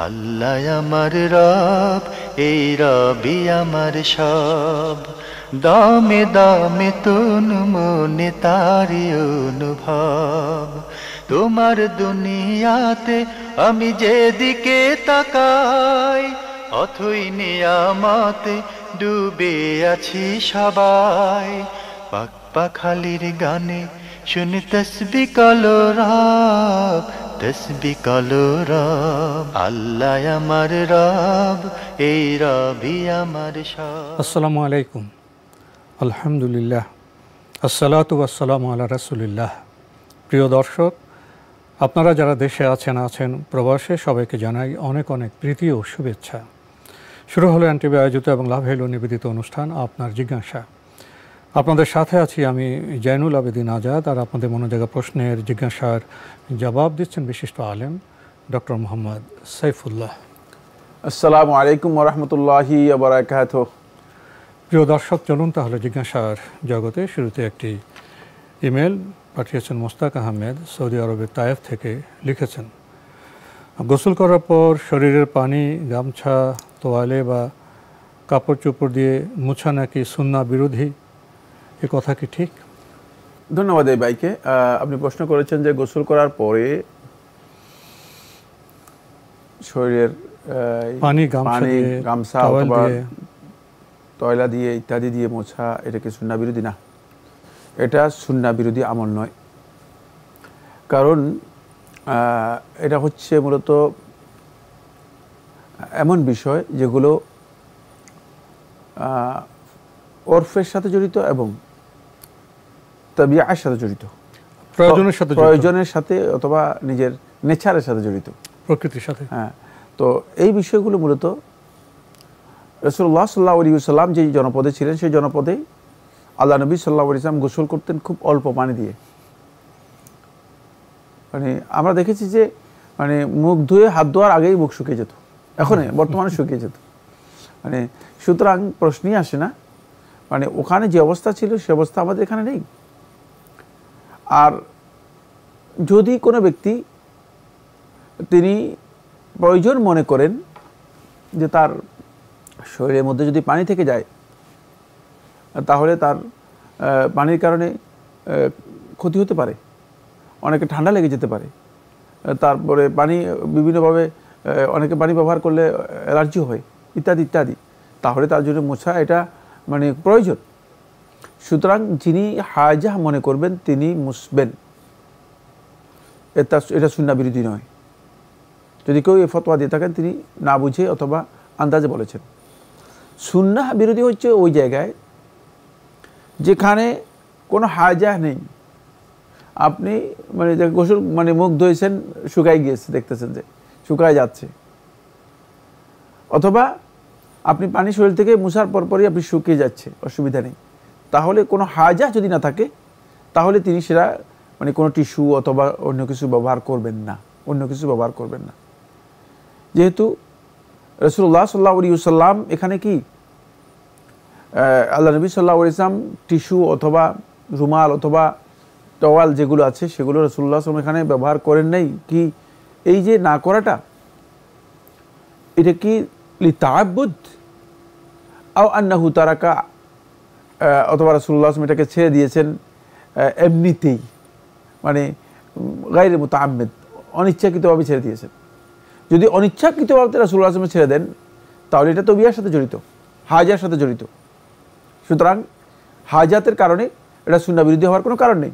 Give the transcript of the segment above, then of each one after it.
আল্লাহ আমার রব, এই রবি আমার সব। দামে দামে তুন মনে তারি অনুভব। তোমার দুনিয়াতে আমি যেদিকে তাকাই, অথই নিয়ামতে ডুবে আছি সবাই। পাক পাখালির গানে শুনি তসবিহ কালো রব, তসবিহ কালো রব। আল্লাহ আমার রব, এই রবি আমার সব। আসসালামু আলাইকুম, আলহামদুলিল্লাহ, আসসালাতু ওয়াসসালামু আলা রাসূলিল্লাহ। প্রিয় দর্শক, আপনারা যারা দেশে আছেন প্রবাসে, সবাইকে জানাই অনেক অনেক প্রীতি ও শুভেচ্ছা। শুরু হলো এনটিভি আয়োজিত এবং লাভেলো নিবেদিত অনুষ্ঠান আপনার জিজ্ঞাসা। আপনাদের সাথে আছি আমি জয়নুল আবেদিন আজাদ, আর আপনাদের মনোযোগা প্রশ্নের জিজ্ঞাসার জবাব দিচ্ছেন বিশিষ্ট আলেম ডক্টর মোহাম্মদ সাইফুল্লাহ। আসসালামু আলাইকুম ওয়া রাহমাতুল্লাহি ওয়া বারাকাতুহু। প্রিয় দর্শক, চলুন তাহলে জিজ্ঞাসার জগতে। শুরুতে একটি ইমেল পাঠিয়েছেন মোস্তাক আহমেদ, সৌদি আরবের তায়েফ থেকে। লিখেছেন, গোসল করার পর শরীরের পানি গামছা, তোয়ালে বা কাপড় চোপড় দিয়ে মুছা নাকি সুন্নাহ বিরোধী, এ কথা কি ঠিক? ধন্যবাদ এই ভাইকে। আপনি প্রশ্ন করেছেন যে গোসল করার পরে শরীরের পানি গামছা অথবা তয়লা দিয়ে ইত্যাদি দিয়ে মোছা, এটা কি সুন্নাহ বিরোধী? না, এটা সুন্নাহ বিরোধী আমল নয়। কারণ এটা হচ্ছে মূলত এমন বিষয় যেগুলো ওরফের সাথে জড়িত এবং তাবিআর সাথে জড়িত, প্রয়োজনের সাথে অথবা নিজের নেচারের সাথে জড়িত, প্রকৃতির সাথে। হ্যাঁ, তো এই বিষয়গুলো মূলত রাসূলুল্লাহ সাল্লাল্লাহু আলাইহি ওয়াসাল্লাম যে জনপদে ছিলেন, সেই জনপদে আল্লাহ নবী সাল্লাল্লাহু আলাইহি ওয়াসাল্লাম গোসল করতেন খুব অল্প পানি দিয়ে। মানে আমরা দেখেছি যে মানে মুখ ধুয়ে হাত ধোয়ার আগেই মুখ শুকিয়ে যেত, এখন বর্তমানে শুকিয়ে যেত। মানে সুতরাং প্রশ্নই আসে না, মানে ওখানে যে অবস্থা ছিল সে অবস্থা আমাদের এখানে নেই। আর যদি কোনো ব্যক্তি তিনি প্রয়োজন মনে করেন যে তার শরীরের মধ্যে যদি পানি থেকে যায়, তাহলে তার পানির কারণে ক্ষতি হতে পারে, অনেকে ঠান্ডা লেগে যেতে পারে, তারপরে পানি বিভিন্নভাবে অনেকে পানি ব্যবহার করলে অ্যালার্জি হয় ইত্যাদি ইত্যাদি, তাহলে তার জন্য মোছা এটা মানে প্রয়োজন। সুতরাং যিনি হাজা মনে করবেন তিনি মুসবেন, এটা সুন্নাহ বিরোধী নয়। যদি কেউ এই ফতোয়া দিয়ে থাকেন তিনি না বুঝে অথবা আন্দাজে বলেছেন। সুন্নাহ বিরোধী হচ্ছে ওই জায়গায় যেখানে কোনো হাজা নেই, আপনি মানে গোসল মানে মুখ ধুয়েছেন, শুকাই গিয়েছে, দেখতেছেন যে শুকায় যাচ্ছে, অথবা আপনি পানি শরীর থেকে মুছার পরপরই আপনি শুকিয়ে যাচ্ছে, অসুবিধা নেই, তাহলে কোনো হাজা যদি না থাকে তাহলে তিনি সেটা মানে কোনো টিস্যু অথবা অন্য কিছু ব্যবহার করবেন না, যেহেতু রাসূলুল্লাহ সাল্লাল্লাহু আলাইহি ওয়াসাল্লাম এখানে কি আল্লাহ নবী সাল্লাল্লাহু আলাইহি ওয়াসাল্লাম টিস্যু অথবা রুমাল অথবা টাওয়াল যেগুলো আছে সেগুলো রাসূলুল্লাহ সাল্লাল্লাহু আলাইহি ওয়াসাল্লাম এখানে ব্যবহার করেন নাই। কি এই যে না করাটা, এটা কি লিতাআব্বুদ আও আন্নাহু তারাকা, অথবা রাসূলুল্লাহ সাল্লাল্লাহু আলাইহি ওয়াসাল্লাম এটাকে ছেড়ে দিয়েছেন এমনিতেই, মানে গায়রে মুতাআম্মিদ, অনিচ্ছাকৃতভাবে ছেড়ে দিয়েছেন। যদি অনিচ্ছাকৃতভাবে রাসূলুল্লাহ সাল্লাল্লাহু আলাইহি ওয়াসাল্লাম ছেড়ে দেন তাহলে এটা তবিয়ার সাথে জড়িত, হাজার সাথে জড়িত। সুতরাং হাজাতের কারণে এটা সুন্নাহ বিরোধী হওয়ার কোনো কারণ নেই।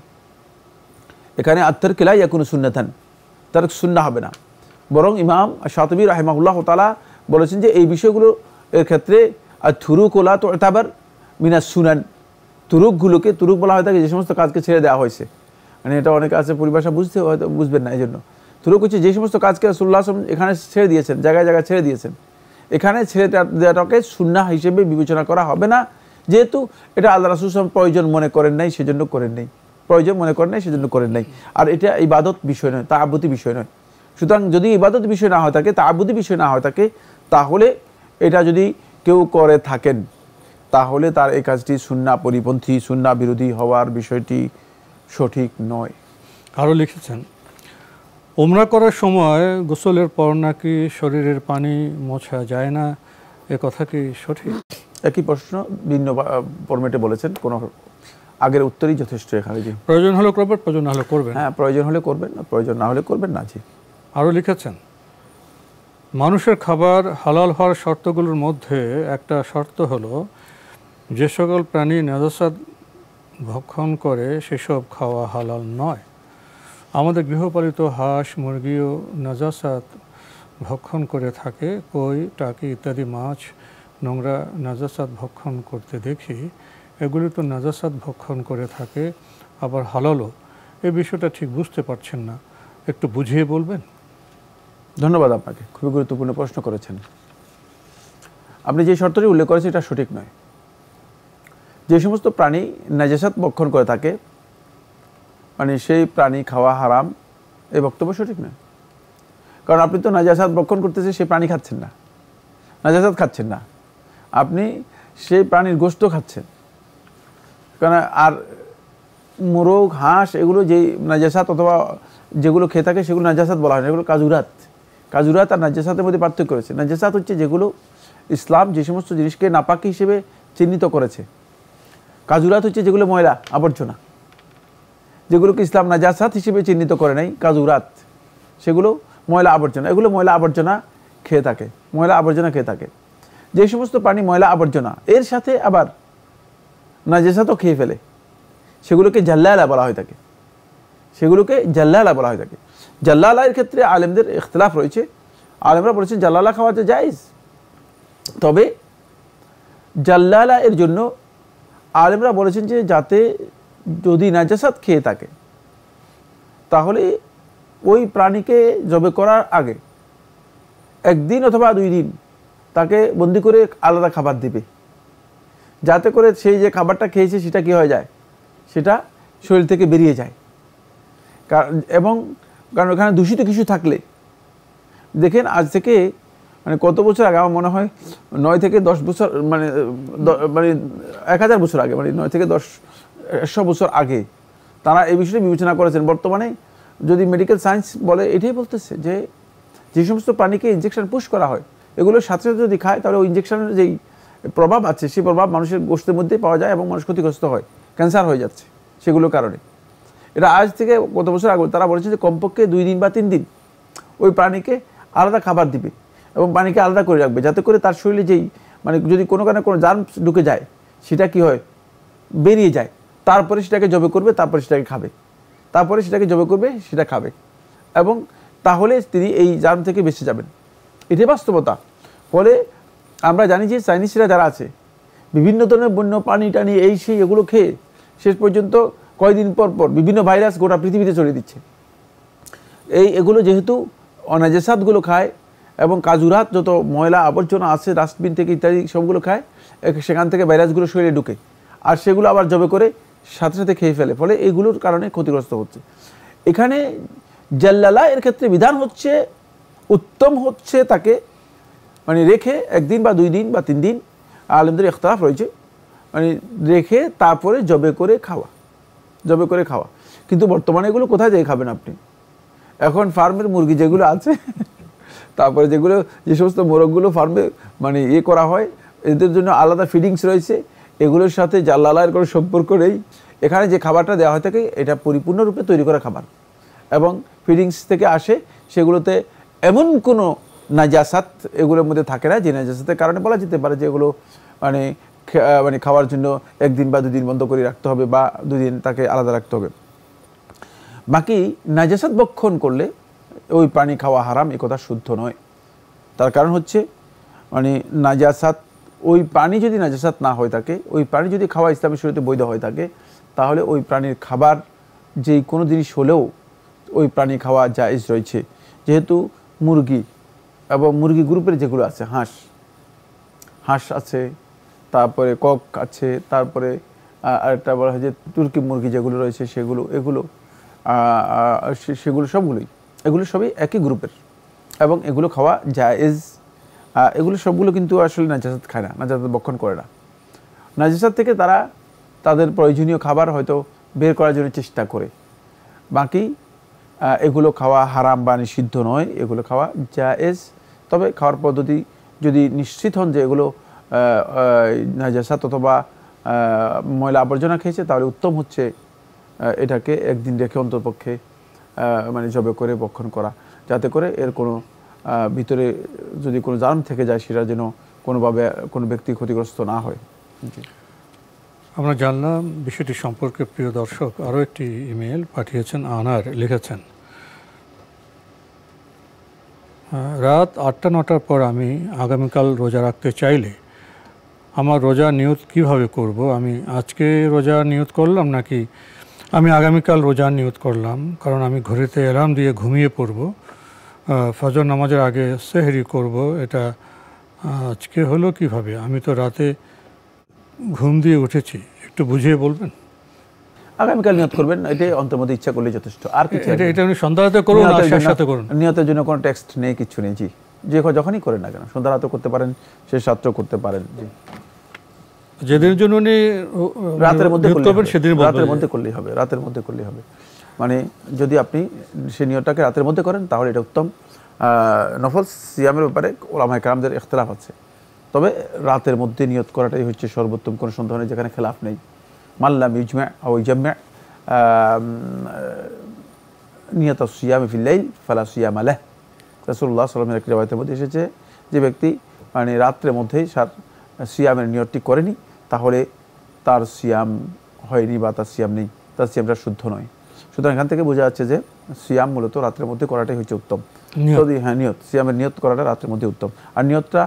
এখানে আত্তারক লা ইয়াকুনু সুন্নাতান, তারক সুন্নাহ হবে না। বরং ইমাম শাতিবী রাহিমাহুল্লাহ তাআলা বলেছেন যে এই বিষয়গুলো এর ক্ষেত্রে তুরুক লা তু'তাবার মিনাস সুনান, তুরুক বলা হয় থাকে যে সমস্ত কাজকে ছেড়ে দেওয়া হয়েছে। মানে এটা অনেকে আছে পরিভাষা বুঝতে হয়তো বুঝবেন না, এই জন্য তুরুক হচ্ছে যে সমস্ত কাজকে রাসূলুল্লাহ সাল্লাল্লাহু আলাইহি ওয়াসাল্লাম এখানে ছেড়ে দিয়েছেন, জায়গায় জায়গায় ছেড়ে দিয়েছেন, এখানে ছেড়ে দেওয়াটাকে সুন্নাহ হিসেবে বিবেচনা করা হবে না, যেহেতু এটা আল্লাহ রাসূল সাল্লাল্লাহু আলাইহি ওয়াসাল্লাম প্রয়োজন মনে করেন নাই সেজন্য করেন নাই, আর এটা ইবাদত বিষয় নয়, তাআব্বুদি বিষয় নয়। সুতরাং যদি ইবাদত বিষয় না হয় থাকে, তাআব্বুদি বিষয় না হয় থাকে, তাহলে এটা যদি কেউ করে থাকেন তাহলে তার এই কাজটি সুন্নাহ পরিপন্থী, সুন্নাহ বিরোধী হওয়ার বিষয়টি সঠিক নয়। আরও লিখেছেন, উমরা করার সময় গোসলের পর নাকি শরীরের পানি মোছা যায় না, এ কথা কি সঠিক? একই প্রশ্ন ভিন্ন ফরম্যাটে বলেছেন, কোনো আগের উত্তরই যথেষ্ট এখানে। জি, প্রয়োজন হলে করবেন, প্রয়োজন না হলে করবেন। হ্যাঁ, প্রয়োজন হলে করবেন, প্রয়োজন না হলে করবেন না। জি। আরও লিখেছেন, মানুষের খাবার হালাল হওয়ার শর্তগুলোর মধ্যে একটা শর্ত হলো যে সকল প্রাণী নাজাসাত ভক্ষণ করে সেসব খাওয়া হালাল নয়। আমাদের গৃহপালিত হাঁস মুরগিও নাজাসাত ভক্ষণ করে থাকে। কই, টাকি ইত্যাদি মাছ নোংরা নাজাসাত ভক্ষণ করতে দেখি। এগুলি তো নাজাসাত ভক্ষণ করে থাকে, আবার হালালও। এই বিষয়টা ঠিক বুঝতে পারছেন না, একটু বুঝিয়ে বলবেন? ধন্যবাদ আপনাকে, খুবই গুরুত্বপূর্ণ প্রশ্ন করেছেন। আপনি যে শর্তটি উল্লেখ করেছেন এটা সঠিক নয়। যে সমস্ত প্রাণী নাজাসাত ভক্ষণ করে থাকে মানে সেই প্রাণী খাওয়া হারাম, এই বক্তব্য সঠিক নয়। কারণ আপনি তো নাজাসাত ভক্ষণ করতেছে, সেই প্রাণী খাচ্ছেন না, নাজাসাত খাচ্ছেন না, আপনি সেই প্রাণীর গোশত খাচ্ছেন। কারণ আর মোরগ, হাঁস এগুলো যে নাজাসাত অথবা যেগুলো খেয়ে থাকে সেগুলো নাজাসাত বলা হয় না, এগুলো কাজুরাত। কাজুরাত আর নাজাসাতের মধ্যে পার্থক্য রয়েছে। নাজাসাত হচ্ছে যেগুলো ইসলাম যে সমস্ত জিনিসকে নাপাকি হিসেবে চিহ্নিত করেছে। কাজুরাত হচ্ছে যেগুলো ময়লা আবর্জনা, যেগুলোকে ইসলাম নাজাসাত হিসেবে চিহ্নিত করে নাই, কাজুরাত সেগুলো ময়লা আবর্জনা। এগুলো ময়লা আবর্জনা খেয়ে থাকে, ময়লা আবর্জনা খেয়ে থাকে। যে সমস্ত প্রাণী ময়লা আবর্জনা এর সাথে আবার নাজাসাতও খেয়ে ফেলে, সেগুলোকে জাল্লালা বলা হয়ে থাকে, সেগুলোকে জাল্লালা বলা হয়ে থাকে। জাল্লালা এর ক্ষেত্রে আলেমদের ইখতিলাফ রয়েছে। আলেমরা বলেছেন জাল্লালা খাওয়া যে জায়েজ, তবে জাল্লালা এর জন্য আলেমরা বলেছেন যে যাতে যদি নাজাসাত খেয়ে থাকে তাহলে ওই প্রাণীকে জবে করার আগে একদিন অথবা 2 দিন তাকে বন্দি করে আলাদা খাবার দিবে, যাতে করে সেই যে খাবারটা খেয়েছে সেটা কি হয়ে যায়, সেটা শরীর থেকে বেরিয়ে যায়। এবং কারণ ওখানে দূষিত কিছু থাকলে, দেখেন আজ থেকে মানে কত বছর আগে, আমার মনে হয় 9 থেকে 10 বছর, মানে 1000 বছর আগে, মানে 9 থেকে 100 বছর আগে তারা এই বিষয়টি বিবেচনা করেছেন। বর্তমানে যদি মেডিকেল সায়েন্স বলে, এটাই বলতেছে যে যে সমস্ত প্রাণীকে ইনজেকশন পুশ করা হয় এগুলোর সাথে সাথে যদি খায় তাহলে ওই ইনজেকশনের যেই প্রভাব আছে সেই প্রভাব মানুষের গোশতের মধ্যেই পাওয়া যায় এবং মানুষ ক্ষতিগ্রস্ত হয়, ক্যান্সার হয়ে যাচ্ছে সেগুলোর কারণে। এটা আজ থেকে কত বছর আগে তারা বলেছে যে কমপক্ষে 2 দিন বা 3 দিন ওই প্রাণীকে আলাদা খাবার দিবে এবং প্রাণীকে আলাদা করে রাখবে, যাতে করে তার শরীরে যেই মানে যদি কোনো কারণে কোনো জার্মস ঢুকে যায় সেটা কি হয়, বেরিয়ে যায়। তারপরে সেটাকে জবে করবে, তারপরে সেটাকে খাবে, তারপরে সেটাকে জবে করবে, সেটা খাবে, এবং তাহলে তিনি এই জার্ম থেকে বেঁচে যাবেন। এটাই বাস্তবতা। ফলে আমরা জানি যে চাইনিজরা যারা আছে বিভিন্ন ধরনের বন্য পানি টানি এই সেই এগুলো খেয়ে শেষ পর্যন্ত কয়েকদিন পর পর বিভিন্ন ভাইরাস গোটা পৃথিবীতে ছড়িয়ে দিচ্ছে। এগুলো যেহেতু অনাজাসাতগুলো খায় এবং কাজুরাত যত ময়লা আবর্জনা আছে ডাস্টবিন থেকে ইত্যাদি সবগুলো খায়, সেখান থেকে ভাইরাসগুলো শরীরে ঢুকে আর সেগুলো আবার জবে করে সাথে সাথে খেয়ে ফেলে, ফলে এগুলোর কারণে ক্ষতিগ্রস্ত হচ্ছে। এখানে জাল্লালা এর ক্ষেত্রে বিধান হচ্ছে, উত্তম হচ্ছে তাকে মানে রেখে 1 দিন বা 2 দিন বা 3 দিন, আলেমদের ইখতিলাফ রয়েছে, মানে রেখে তারপরে জবে করে খাওয়া, জবে করে খাওয়া। কিন্তু বর্তমানে এগুলো কোথায় যেয়ে খাবেন আপনি? এখন ফার্মের মুরগি যেগুলো আছে তারপরে যেগুলো যে সমস্ত মোরগগুলো ফার্মে মানে করা হয়, এদের জন্য আলাদা ফিডিংস রয়েছে, এগুলোর সাথে জাল্লালার কোনো সম্পর্ক নেই। এখানে যে খাবারটা দেওয়া হয় থাকে এটা পরিপূর্ণরূপে তৈরি করা খাবার এবং ফিডিংস থেকে আসে, সেগুলোতে এমন কোনো নাজাসাত এগুলোর মধ্যে থাকে না যে নাজাসাতের কারণে বলা যেতে পারে যে এগুলো মানে মানে খাওয়ার জন্য 1 দিন বা 2 দিন বন্ধ করে রাখতে হবে বা 2 দিন তাকে আলাদা রাখতে হবে। বাকি নাজাসাত ভক্ষণ করলে ওই প্রাণী খাওয়া হারাম, এ কথা শুদ্ধ নয়। তার কারণ হচ্ছে মানে নাজাসাত, ওই প্রাণী যদি নাজাসাত না হয়ে থাকে, ওই প্রাণী যদি খাওয়া ইসলামী শরীয়তে বৈধ হয়ে থাকে, তাহলে ওই প্রাণীর খাবার যেই কোনো জিনিস হলেও ওই প্রাণী খাওয়া জায়েজ রয়েছে। যেহেতু মুরগি এবং মুরগি গ্রুপের যেগুলো আছে, হাঁস আছে, তারপরে কক আছে, তারপরে আরেকটা বলা হয় যে তুর্কি মুরগি যেগুলো রয়েছে সেগুলো, সেগুলো সবগুলোই, এগুলো সবই একই গ্রুপের এবং এগুলো খাওয়া জায়েজ। এগুলো সবগুলো কিন্তু আসলে নাজাসাত খায় না, নাজাসাত ভক্ষণ করে না। নাজাসাত থেকে তারা তাদের প্রয়োজনীয় খাবার হয়তো বের করার জন্য চেষ্টা করে। বাকি এগুলো খাওয়া হারাম বা নিষিদ্ধ নয়, এগুলো খাওয়া জায়েজ। তবে খাওয়ার পদ্ধতি যদি নিশ্চিত হন যে এগুলো নাজাসাত অথবা ময়লা আবর্জনা খেয়েছে, তাহলে উত্তম হচ্ছে এটাকে একদিন রেখে অন্ততপক্ষে মানে জবে করে ভক্ষণ করা, যাতে করে এর কোনো ভিতরে যদি কোনো জার্ম থেকে যায় সেটা যেন কোনোভাবে কোনো ব্যক্তি ক্ষতিগ্রস্ত না হয়। আমরা জানলাম বিষয়টি সম্পর্কে। প্রিয় দর্শক, আরও একটি ইমেল পাঠিয়েছেন আনার, লিখেছেন রাত 8টা-9টার পর আমি আগামীকাল রোজা রাখতে চাইলে আমার রোজা নিয়ত কিভাবে করব? আমি আজকে রোজা নিয়ত করলাম নাকি আমি আগামীকাল রোজা নিয়ত করলাম? কারণ আমি ঘড়িতে অ্যালার্ম দিয়ে ঘুমিয়ে পড়ব, ফজর নামাজের আগে সেহরি করব, এটা আজকে হলো কিভাবে? আমি তো রাতে ঘুম দিয়ে উঠেছি, একটু বুঝিয়ে বলবেন। আগামীকাল নিয়ত করবেন, এটাই অন্তর মধ্যে ইচ্ছা করলে যথেষ্ট। আর কিছু এটা আপনি সন্ধ্যা রাতে করুন, সাথে করুন। নিয়তের জন্য কোনো টেক্সট নেই, কিছু নেই। জি, যে যখনই করেন না কেন, সন্ধ্যা রাতেও করতে পারেন, শেষ রাত্রেও করতে পারেন। জি, যেদিনের জন্য উনি রাতের মধ্যে করবেন সেদিন রাতের মধ্যে করলেই হবে, রাতের মধ্যে করলেই হবে। মানে যদি আপনি সে নিয়তটাকে রাতের মধ্যে করেন তাহলে এটা উত্তম। নফল সিয়ামের ব্যাপারে ওলামায়ে কেরামদের ইখতিলাফ আছে, তবে রাতের মধ্যে নিয়ত করাটাই হচ্ছে সর্বোত্তম, কোনো সন্দেহ নেই, যেখানে খেলাফ নেই। মাল্লাম ইজমা আও ইজাম্মা নিয়ত সিয়ামি ফিল লাইল ফালা সিয়াম আলাহ। রাসূলুল্লাহ সাল্লাল্লাহু আলাইহি ওয়াসাল্লামের একটি রিওয়ায়াতের মধ্যে এসেছে যে ব্যক্তি মানে রাত্রের মধ্যেই সিয়ামের নিয়তটি করেনি, তাহলে তার সিয়াম হয়নি বা তার সিয়াম নেই, তার সিয়ামটা শুদ্ধ নয়। সুতরাং এখান থেকে বোঝা যাচ্ছে যে সিয়াম মূলত রাত্রের মধ্যে করাটাই হচ্ছে উত্তম। যদি নিয়ত সিয়ামের নিয়ত করাটা রাত্রের মধ্যে উত্তম। আর নিয়তটা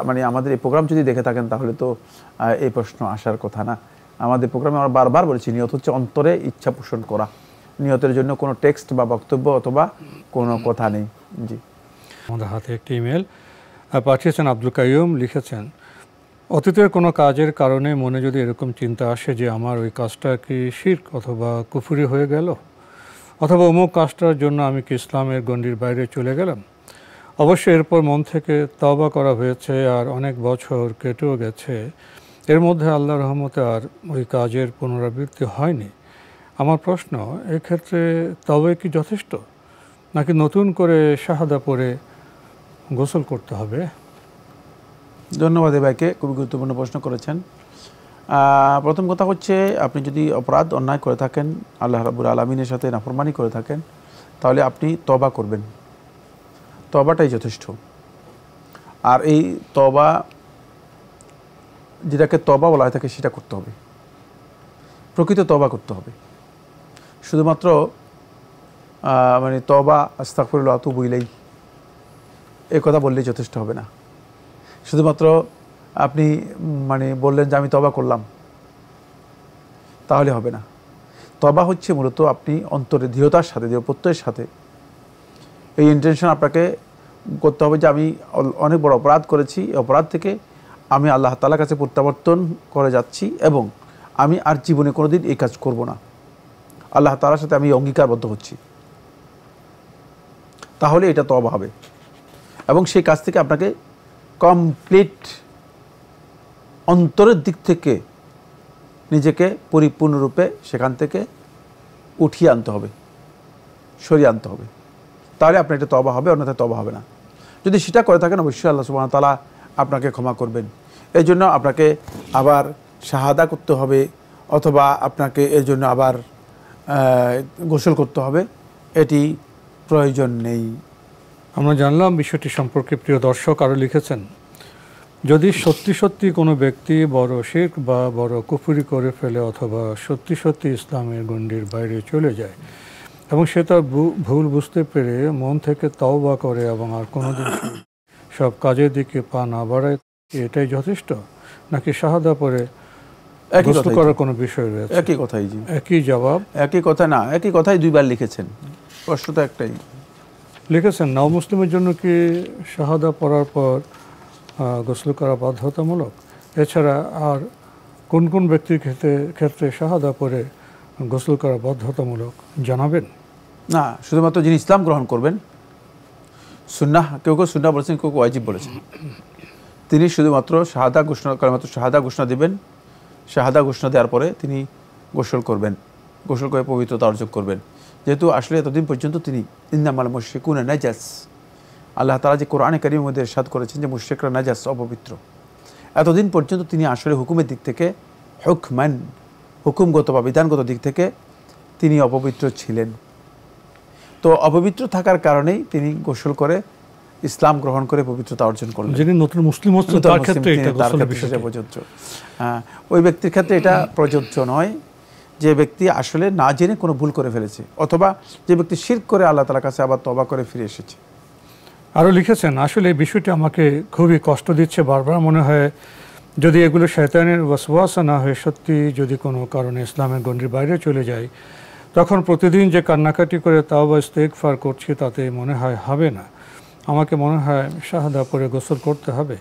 মানে আমাদের এই প্রোগ্রাম যদি দেখে থাকেন তাহলে তো এই প্রশ্ন আসার কথা না। আমাদের প্রোগ্রামে আমরা বারবার বলেছি নিয়ত হচ্ছে অন্তরে ইচ্ছা পোষণ করা, নিয়তের জন্য কোনো টেক্সট বা বক্তব্য অথবা কোনো কথা নেই। জি, আমাদের হাতে একটি ইমেল পাঠিয়েছেন আব্দুল কাইয়ুম, লিখেছেন অতীতের কোনো কাজের কারণে মনে যদি এরকম চিন্তা আসে যে আমার ওই কাজটা কি শিরক অথবা কুফরি হয়ে গেল, অথবা অমুক কাজটার জন্য আমি কি ইসলামের গণ্ডির বাইরে চলে গেলাম, অবশ্যই এরপর মন থেকে তওবা করা হয়েছে আর অনেক বছর কেটেও গেছে, এর মধ্যে আল্লাহর রহমতে আর ওই কাজের পুনরাবৃত্তি হয়নি। আমার প্রশ্ন, এক্ষেত্রে তবে কি যথেষ্ট নাকি নতুন করে শাহাদা পড়ে গোসল করতে হবে? ধন্যবাদ এই ভাইকে, খুবই গুরুত্বপূর্ণ প্রশ্ন করেছেন। প্রথম কথা হচ্ছে, আপনি যদি অপরাধ অন্যায় করে থাকেন, আল্লাহ রাব্বুল আলামিনের সাথে নাফরমানি করে থাকেন, তাহলে আপনি তওবা করবেন, তওবাটাই যথেষ্ট। আর এই তওবা যেটাকে তওবা বলা হয় থাকে সেটা করতে হবে, প্রকৃত তওবা করতে হবে। শুধুমাত্র মানে তওবা আস্তাগফিরুল্লাহ আতুবু ইলাইহি এই কথা বললেই যথেষ্ট হবে না। শুধুমাত্র আপনি মানে বললেন যে আমি তওবা করলাম, তাহলে হবে না। তওবা হচ্ছে মূলত আপনি অন্তরে দৃঢ়তার সাথে, দৃঢ় প্রত্যয়ের সাথে এই ইন্টেনশন আপনাকে করতে হবে যে আমি অনেক বড় অপরাধ করেছি, এই অপরাধ থেকে আমি আল্লাহ তাআলার কাছে প্রত্যাবর্তন করে যাচ্ছি এবং আমি আর জীবনে কোনোদিন এই কাজ করব না, আল্লাহ তাআলার সাথে আমি অঙ্গীকারবদ্ধ হচ্ছি, তাহলে এটা তওবা হবে। এবং সেই কাজ থেকে আপনাকে কমপ্লিট অন্তরের দিক থেকে নিজেকে পরিপূর্ণরূপে সেখান থেকে উঠিয়ে আনতে হবে, সরিয়ে আনতে হবে, তাহলে আপনার এটা তওবা হবে, অন্যথায় তওবা হবে না। যদি সেটা করে থাকেন অবশ্যই আল্লাহ সুবহানাহু ওয়া তাআলা আপনাকে ক্ষমা করবেন। এই জন্য আপনাকে আবার শাহাদা করতে হবে অথবা আপনাকে এর জন্য আবার গোসল করতে হবে, এটি প্রয়োজন নেই। আমরা জানলাম বিষয়টি সম্পর্কে। প্রিয় দর্শক আরও লিখেছেন, যদি সত্যি সত্যি কোনো ব্যক্তি বড় শিরক বা বড় কুফরি করে ফেলে অথবা সত্যি সত্যি ইসলামের গণ্ডির বাইরে চলে যায় এবং সে তার ভুল বুঝতে পেরে মন থেকে তওবা করে এবং আর কোনোদিন সব কাজের দিকে পা না বাড়ায়, এটাই যথেষ্ট নাকি শাহাদা পরে গোসল করার কোনো বিষয় রয়েছে? একই কথাই, জি, একই জবাব। একই কথা না, একই কথাই দুইবার লিখেছেন, প্রশ্ন তো একটাই। লিখেছেন নও মুসলিমের জন্য কি শাহাদা পড়ার পর গোসল করা বাধ্যতামূলক? এছাড়া আর কোন কোন ব্যক্তির ক্ষেত্রে শাহাদা পরে গোসল করা বাধ্যতামূলক জানাবেন? না, শুধুমাত্র যিনি ইসলাম গ্রহণ করবেন, সুন্নাহ, কেউ কেউ সুন্নাহ বলেছেন, কেউ কেউ ওয়াজিব বলেছেন, তিনি শুধুমাত্র শাহাদা ঘোষণা করার মাত্র শাহাদা ঘোষণা দিবেন, শাহাদা ঘোষণা দেওয়ার পরে তিনি গোসল করবেন, গোসল করে পবিত্রতা অর্জন করবেন। যেহেতু আসলে এতদিন পর্যন্ত তিনি ইন্নামাল মুশরিকুনা নাজাস, আল্লাহ তাআলা যে কোরআনে কারীমের মধ্যে ইরশাদ করেছেন যে মুশরিকরা নাজাস, অপবিত্র, এতদিন পর্যন্ত তিনি আসলে হুকুমের দিক থেকে হুকমান, হুকুমগত বা বিধানগত দিক থেকে তিনি অপবিত্র ছিলেন। তো অপবিত্র থাকার কারণেই তিনি গোসল করে ইসলাম গ্রহণ করে পবিত্রতা অর্জন করলেন। যিনি নতুন মুসলিম হচ্ছেন তার ক্ষেত্রে এটা গোসলের বিষয়টা প্রযোজ্য। ওই ব্যক্তির ক্ষেত্রে এটা প্রযোজ্য নয় যে ব্যক্তি আসলে না জেনে কোনো ভুল করে ফেলেছে, অথবা যে ব্যক্তি শিরক করে আল্লাহ তাআলার কাছে আবার তওবা করে ফিরে এসেছে। আরও লিখেছেন, আসলে এই বিষয়টি আমাকে খুবই কষ্ট দিচ্ছে। বারবার মনে হয় যদি এগুলো শয়তানের ওয়াসওয়াসা না হয়ে সত্যি যদি কোনো কারণে ইসলামের গণ্ডির বাইরে চলে যায়, তখন প্রতিদিন যে কান্নাকাটি করে তাওবা ইস্তেগফার করছি তাতে মনে হয় হবে না। আমাকে মনে হয় শাহাদা পড়ে গোসল করতে হবে।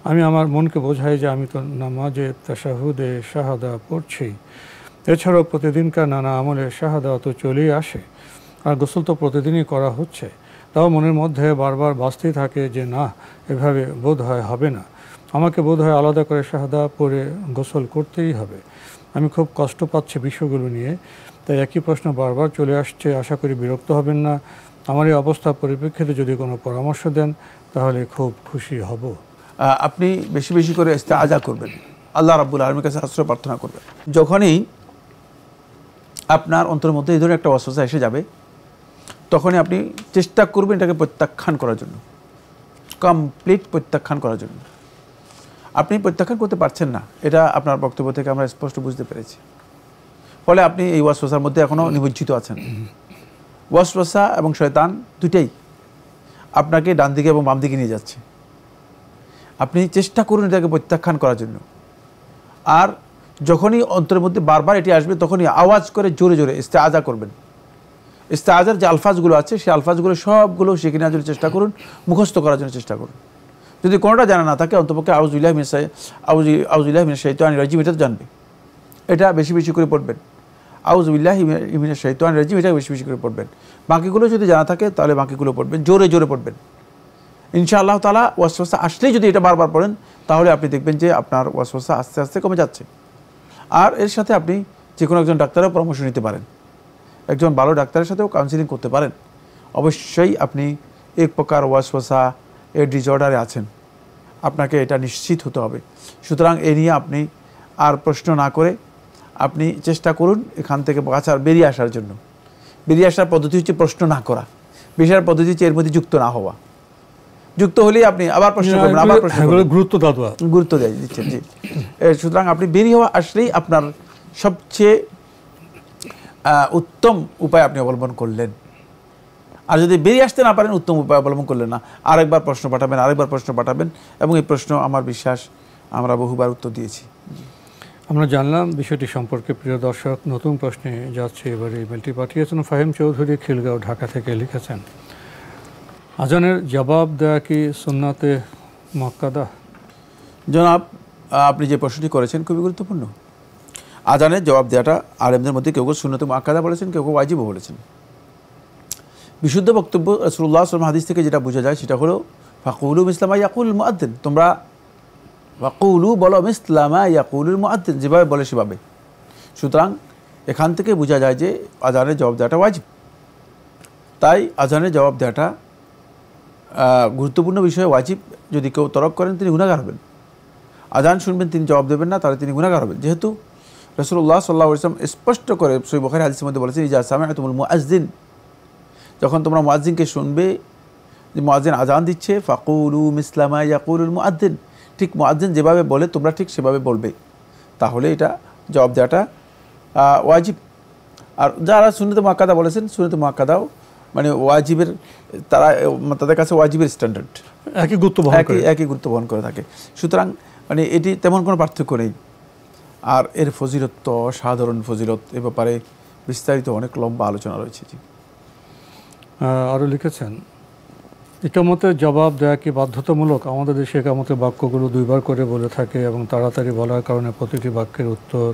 আমি আমার মনকে বোঝাই যে আমি তো নামাজে তাশাহুদে শাহাদা পড়ছি, এছাড়াও প্রতিদিনকার নানা আমলে শাহাদা তো চলেই আসে, আর গোসল তো প্রতিদিনই করা হচ্ছে। তাও মনের মধ্যে বারবার বাজতেই থাকে যে না, এভাবে বোধ হয় হবে না, আমাকে বোধ হয় আলাদা করে শাহাদা পড়ে গোসল করতেই হবে। আমি খুব কষ্ট পাচ্ছি বিষয়গুলো নিয়ে, তাই একই প্রশ্ন বারবার চলে আসছে। আশা করি বিরক্ত হবেন না। আমার এই অবস্থার পরিপ্রেক্ষিতে যদি কোনো পরামর্শ দেন তাহলে খুব খুশি হব। আপনি বেশি বেশি করে ইস্তেআজা করবেন, আল্লাহ রাব্বুল আলামিনের কাছে আশ্রয় প্রার্থনা করবেন। যখনই আপনার অন্তরের মধ্যে এই ধরনের একটা ওয়াসওয়াসা এসে যাবে, তখনই আপনি চেষ্টা করবেন এটাকে প্রত্যাখ্যান করার জন্য, কমপ্লিট প্রত্যাখ্যান করার জন্য। আপনি প্রত্যাখ্যান করতে পারছেন না, এটা আপনার বক্তব্য থেকে আমরা স্পষ্ট বুঝতে পেরেছি। ফলে আপনি এই ওয়াসওয়াসার মধ্যে এখনও নিমজ্জিত আছেন। ওয়াসওয়াসা এবং শয়তান দুইটাই আপনাকে ডান দিকে এবং বাম দিকে নিয়ে যাচ্ছে। আপনি চেষ্টা করুন এটাকে প্রত্যাখ্যান করার জন্য। আর যখনই অন্তরের মধ্যে বারবার এটি আসবে, তখনই আওয়াজ করে জোরে জোরে ইস্তেআজা করবেন। ইস্তেআজার যে আলফাজগুলো আছে সেই আলফাজগুলো সবগুলো শিখে নেওয়ার জন্য চেষ্টা করুন, মুখস্থ করার জন্য চেষ্টা করুন। যদি কোনোটা জানা না থাকে, অন্তপক্ষে আউযুবিল্লাহি মিনাশ শাইতানির রাজিম এটা তো জানবে। এটা বেশি বেশি করে পড়বেন। আউযুবিল্লাহি মিনাশ শাইতানির রাজিম এটা বেশি বেশি করে পড়বেন। বাকিগুলো যদি জানা থাকে তাহলে বাকিগুলো পড়বেন, জোরে জোরে পড়বেন। ইনশাআল্লাহ তাআলা ওয়াসওয়াসা আসলেই যদি এটা বারবার পড়েন, তাহলে আপনি দেখবেন যে আপনার ওয়াসওয়াসা আস্তে আস্তে কমে যাচ্ছে। আর এর সাথে আপনি যে কোনো একজন ডাক্তারের পরামর্শ নিতে পারেন, একজন ভালো ডাক্তারের সাথেও কাউন্সিলিং করতে পারেন। অবশ্যই আপনি এক প্রকার ওয়াসওয়াসা এর ডিসঅর্ডারে আছেন, আপনাকে এটা নিশ্চিত হতে হবে। সুতরাং এ নিয়ে আপনি আর প্রশ্ন না করে আপনি চেষ্টা করুন এখান থেকে বেরিয়ে আসার জন্য। বেরিয়ে আসার পদ্ধতি হচ্ছে প্রশ্ন না করা, বেরিয়ে আসার পদ্ধতি হচ্ছে এর মধ্যে যুক্ত না হওয়া। যুক্ত হলেই আপনি আবার প্রশ্ন করবেন, আবার প্রশ্ন করবেন, গুরুত্ব দিচ্ছেন। জি, সুতরাং আপনি বেরিয়ে হওয়া আসলেই আপনার সবচেয়ে উত্তম উপায় আপনি অবলম্বন করলেন। আর যদি বেরিয়ে আসতে না পারেন, উত্তম উপায় অবলম্বন করলেন না, আরেকবার প্রশ্ন পাঠাবেন, আরেকবার প্রশ্ন পাঠাবেন, এবং এই প্রশ্ন আমার বিশ্বাস আমরা বহুবার উত্তর দিয়েছি। আমরা জানলাম বিষয়টি সম্পর্কে। প্রিয় দর্শক, নতুন প্রশ্নে যাচ্ছে। এবারে ইমেলটি পাঠিয়েছেন ফাহিম চৌধুরী, খিলগাঁও, ঢাকা থেকে। লিখেছেন, আজানের জবাব দেয়া কি সুন্নাতে মুআক্কাদা? জনাব, আপনি যে প্রশ্নটি করেছেন খুবই গুরুত্বপূর্ণ। আজানের জবাব দেওয়াটা আলেমদের মধ্যে কেউ কেউ সুন্নাতে মুআক্কাদা বলেছেন, কেউ কেউ ওয়াজিবও বলেছেন। বিশুদ্ধ বক্তব্য রাসূলুল্লাহ সাল্লাল্লাহু আলাইহি ওয়াসাল্লাম হাদিস থেকে যেটা বোঝা যায় সেটা হলো ফাকুলু মিসলা মা ইয়াকুলুল মুআদ্দিন, তোমরা ফাকুলু বলো মিসলা মা ইয়াকুলুল মুআদ্দিন, যেভাবে বলে সেভাবে। সুতরাং এখান থেকে বোঝা যায় যে আজানের জবাব দেওয়াটা ওয়াজিব। তাই আজানের জবাব দেওয়াটা গুরুত্বপূর্ণ বিষয়, ওয়াজিব। যদি কেউ তরক করেন তিনি গুনাহগার হবেন। আজান শুনবেন, তিনি জবাব দেবেন না, তাহলে তিনি গুনাহগার হবেন। যেহেতু রাসূলুল্লাহ সাল্লাল্লাহু আলাইহি ওয়াসাল্লাম স্পষ্ট করে সহিহ বুখারী হাদিসের মধ্যে বলেছেন, ইজা সামি'তুমুল মুআজ্জিন, যখন তোমরা মুয়াজ্জিনকে শুনবে যে মুয়াজ্জিন আজান দিচ্ছে, ফাকুলু মিসলা মা ইয়াকুলুল মুআদ্দিন, ঠিক মুয়াজ্জিন যেভাবে বলে তোমরা ঠিক সেভাবে বলবে। তাহলে এটা জবাব দেওয়াটা ওয়াজিব। আর যারা সুন্নাতে মুআক্কাদা বলেছেন, সুন্নাতে মুআক্কাদাও মানে ওয়াজিবের, তাদের কাছে ওয়াজিবের স্ট্যান্ডার্ড একই গুরুত্ব বহন করে থাকে। সুতরাং মানে এটি তেমন কোনো পার্থক্য নেই। আর এর ফজিলত তো সাধারণ ফজিলত, এ ব্যাপারে বিস্তারিত অনেক লম্বা আলোচনা রয়েছে। জি, আরও লিখেছেন, ইকামতের জবাব দেয়া কি বাধ্যতামূলক? আমাদের দেশে ইকামতের বাক্যগুলো দুইবার করে বলে থাকে এবং তাড়াতাড়ি বলার কারণে প্রতিটি বাক্যের উত্তর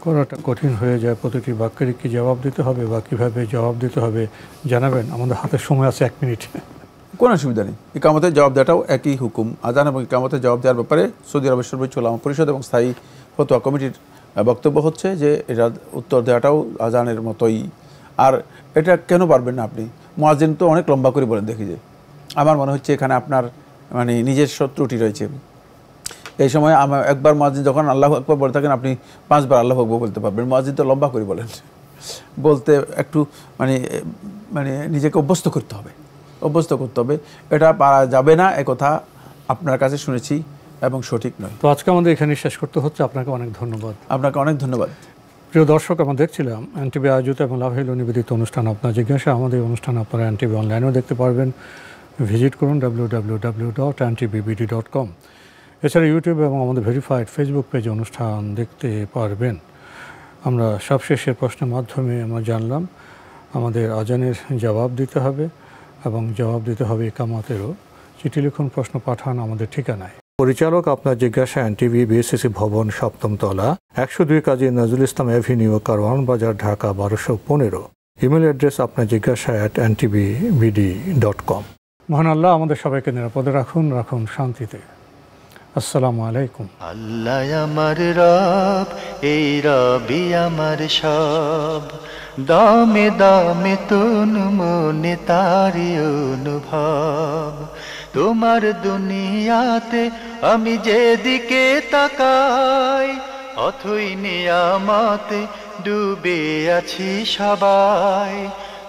করাটা কঠিন হয়ে যায়। প্রতিটি বাক্যেরই কি জবাব দিতে হবে বা কীভাবে জবাব দিতে হবে জানাবেন? আমাদের হাতে সময় আছে 1 মিনিট। কোনো অসুবিধা নেই। ইকামতের জবাব দেওয়াটাও একই হুকুম। আজান এবং ইকামতের জবাব দেওয়ার ব্যাপারে সৌদি আরবের সর্বোচ্চ উলামা পরিষদ এবং স্থায়ী ফতোয়া কমিটির বক্তব্য হচ্ছে যে এটা উত্তর দেওয়াটাও আজানের মতোই। আর এটা কেন পারবেন না আপনি? মুয়াজ্জিন তো অনেক লম্বা করে বলেন দেখি যে, আমার মনে হচ্ছে এখানে আপনার মানে নিজস্ব ত্রুটি রয়েছে। এই সময় আমার একবার মুয়াজ্জিন যখন আল্লাহু আকবার বলে থাকেন, আপনি 5 বার আল্লাহু আকবার বলতে পারবেন। মুয়াজ্জিন তো লম্বা করে বলেন, বলতে একটু মানে মানে নিজেকে অভ্যস্ত করতে হবে, এটা পারা যাবে না, কথা আপনার কাছে শুনেছি এবং সঠিক নয়। তো আজকে আমাদের এখানে শেষ করতে হচ্ছে। আপনাকে অনেক ধন্যবাদ। আপনাকে অনেক ধন্যবাদ। প্রিয় দর্শক, আমরা দেখছিলাম এনটিভি আয়োজিত এবং লাভহিল নিবেদিত অনুষ্ঠান আপনার জিজ্ঞাসা। আমাদের অনুষ্ঠান আপনারা এনটিভি অনলাইনেও দেখতে পারবেন। ভিজিট করুন www.ntvbd.com। এছাড়া ইউটিউব এবং আমাদের ভেরিফাইড ফেসবুক পেজে অনুষ্ঠান দেখতে পারবেন। আমরা সবশেষের প্রশ্নের মাধ্যমে আমরা জানলাম আমাদের আজানের জবাব দিতে হবে এবং জবাব দিতে হবে ইকামাতেরও। চিঠি লিখুন, প্রশ্ন পাঠান আমাদের ঠিকানায়। পরিচালক আপনার জিজ্ঞাসা, এনটিভি, বিএসসিসি ভবন, 7ম তলা, 102 কাজী নজরুল ইসলাম অ্যাভিনিউ, কারওয়ান বাজার, ঢাকা 1215। ইমেল অ্যাড্রেস আপনার জিজ্ঞাসা @ntvbd.com। মহান আল্লাহ আমাদের সবাইকে নিরাপদে রাখুন শান্তিতে। আসসালামু আলাইকুম। আল্লাহ আমার রব, এই রবি আমার সব, দামে দামে তুন মনে তারি অনুভব। তোমার দুনিয়াতে আমি যেদিকে তাকাই, অথই নিয়ামতে ডুবে আছি সবাই।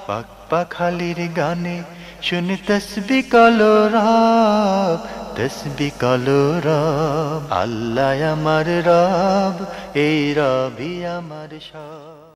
পাক পাখালির গানে শুনি তসবিহ কলরব, তসবিহ কলরব। আল্লাহ আমার রব, এই রবি আমার সব।